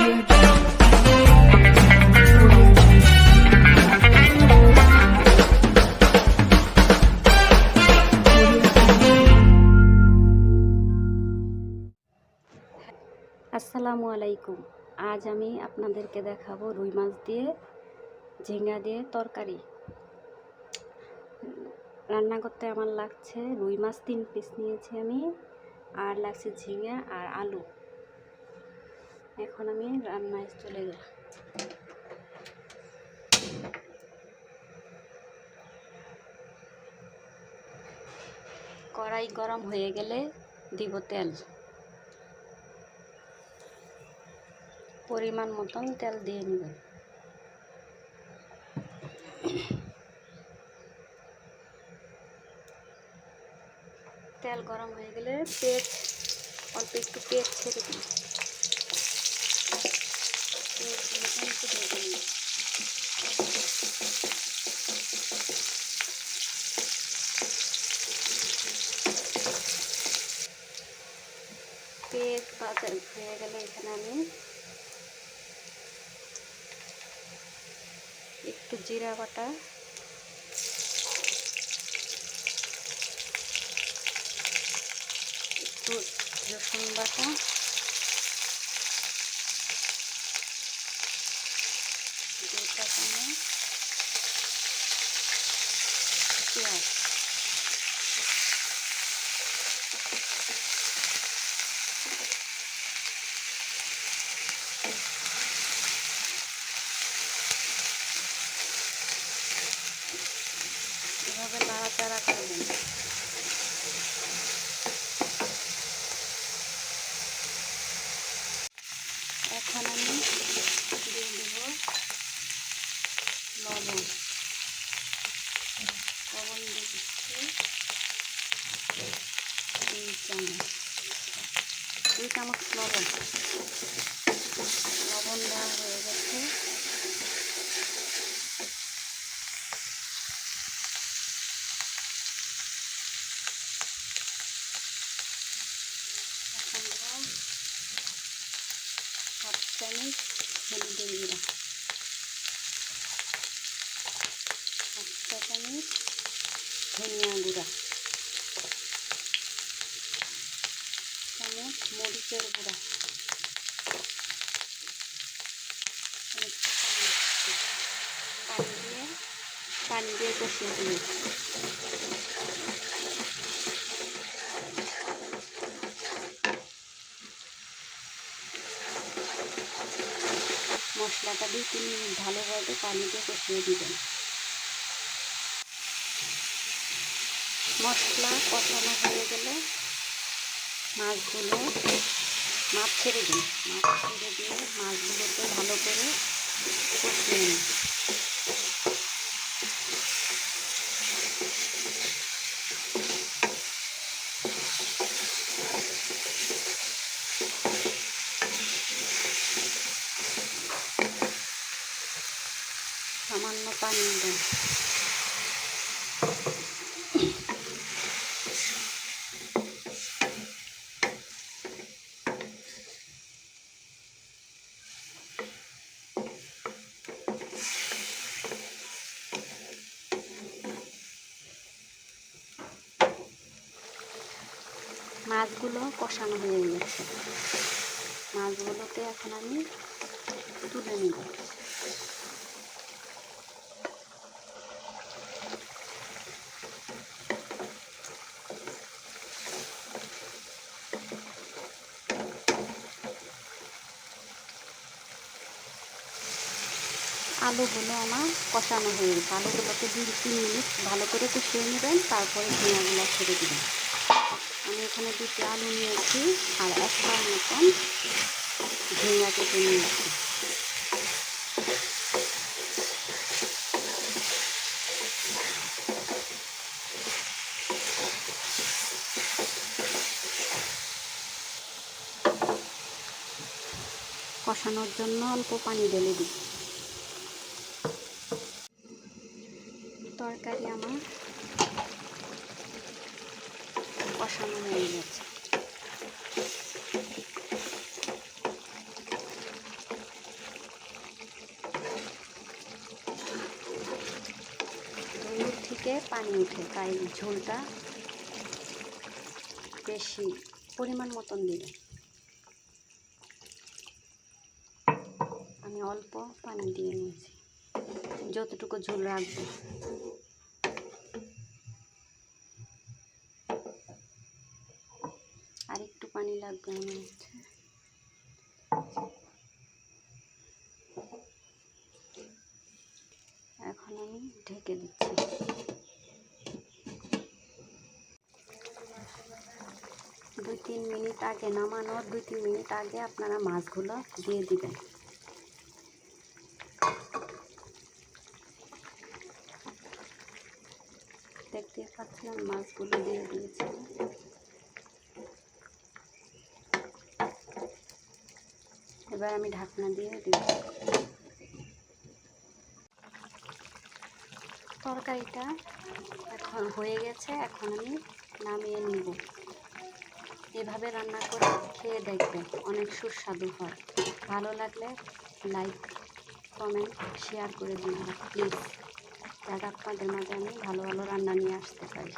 আসসালামু আলাইকুম। আজ আমি আপনাদেরকে দেখাবো রুই মাছ দিয়ে ঝিঙ্গা দিয়ে তরকারি রান্না করতে। আমার লাগছে রুই মাছ 3 পিস নিয়েছি আমি, আর লাগছে ঝিঙ্গা আর আলু। এখন আমি রান্নায় চলে যাই। কড়াই গরম হয়ে গেলে দিব তেল। পরিমাণ মতন তেল দিয়ে নেবেন। তেল গরম হয়ে গেলে অল্প একটু পেঁয়াজ ছেড়ে দিন। পেঁয়াজ ভাজা হয়ে গেলে এখানে আমি একটু জিরা বাটা, একটু রসুন বাটা, দুটা চামচ পেঁয়াজ, এভাবে নাড়াচাড়া করবেন। এখন আমি দিয়ে দেব লবণ। লবণ দিয়ে দিচ্ছি 2 চামচ লবণ। লবণ দেওয়া হয়ে গেছে। এখন দেব 1/2 চামচ হলুদের গুঁড়া, 1 চামচ ধনিয়া গুঁড়া, চামচ মরিচের গুঁড়া, পানি দিয়ে কষিয়ে দিই। মশলাটা 2-3 মিনিট ভালোভাবে পানি দিয়ে কষিয়ে দিবেন। মশলা কষানো হয়ে গেলে মাছ ছেড়ে দিন। মাছ ছেড়ে দিয়ে মাছগুলোকে ভালো করে কষিয়ে নিন। সামান্য পানি দেন। মাছগুলো কষানো হয়ে গেছে। মাছগুলোকে এখন আমি তুলে নেব। আলুগুলো আমার কষানো হয়ে গেছে। আলুগুলোকে 2-3 মিনিট ভালো করে কষিয়ে নেবেন, তারপরে ঝিঙাগুলো ছেড়ে দেবেন। আমি এখানে 2টি আলু নিয়েছি আর 1 মতন ঝিঙা কেটে নিয়েছি। কষানোর জন্য অল্প পানি ঢেলে দিই। তরকারি আমার কষানো হয়ে গেছে। থেকে পানি উঠে, তাই ঝোলটা বেশি পরিমাণ মতন দিবে। আমি অল্প পানি দিয়ে নিয়েছি, যতটুকু ঝোল রাখবো। আর একটু পানি লাগবে মনে হচ্ছে। এখন আমি ঢেকে দিচ্ছি। 2-3 মিনিট আগে, নামানোর 2-3 মিনিট আগে আপনারা মাছগুলো দিয়ে দিবেন। দেখতে পাচ্ছেন মাছগুলো দিয়ে দিয়েছি। এবার আমি ঢাকনা দিয়ে দিব। তরকারিটা এখন হয়ে গেছে, এখন আমি নামিয়ে নিব। এভাবে রান্না করে খেয়ে দেখবেন, অনেক সুস্বাদু হয়। ভালো লাগলে লাইক, কমেন্ট, শেয়ার করে দিন প্লিজ, যাতে আপনাদের মাঝে আমি ভালো ভালো রান্না নিয়ে আসতে পারি।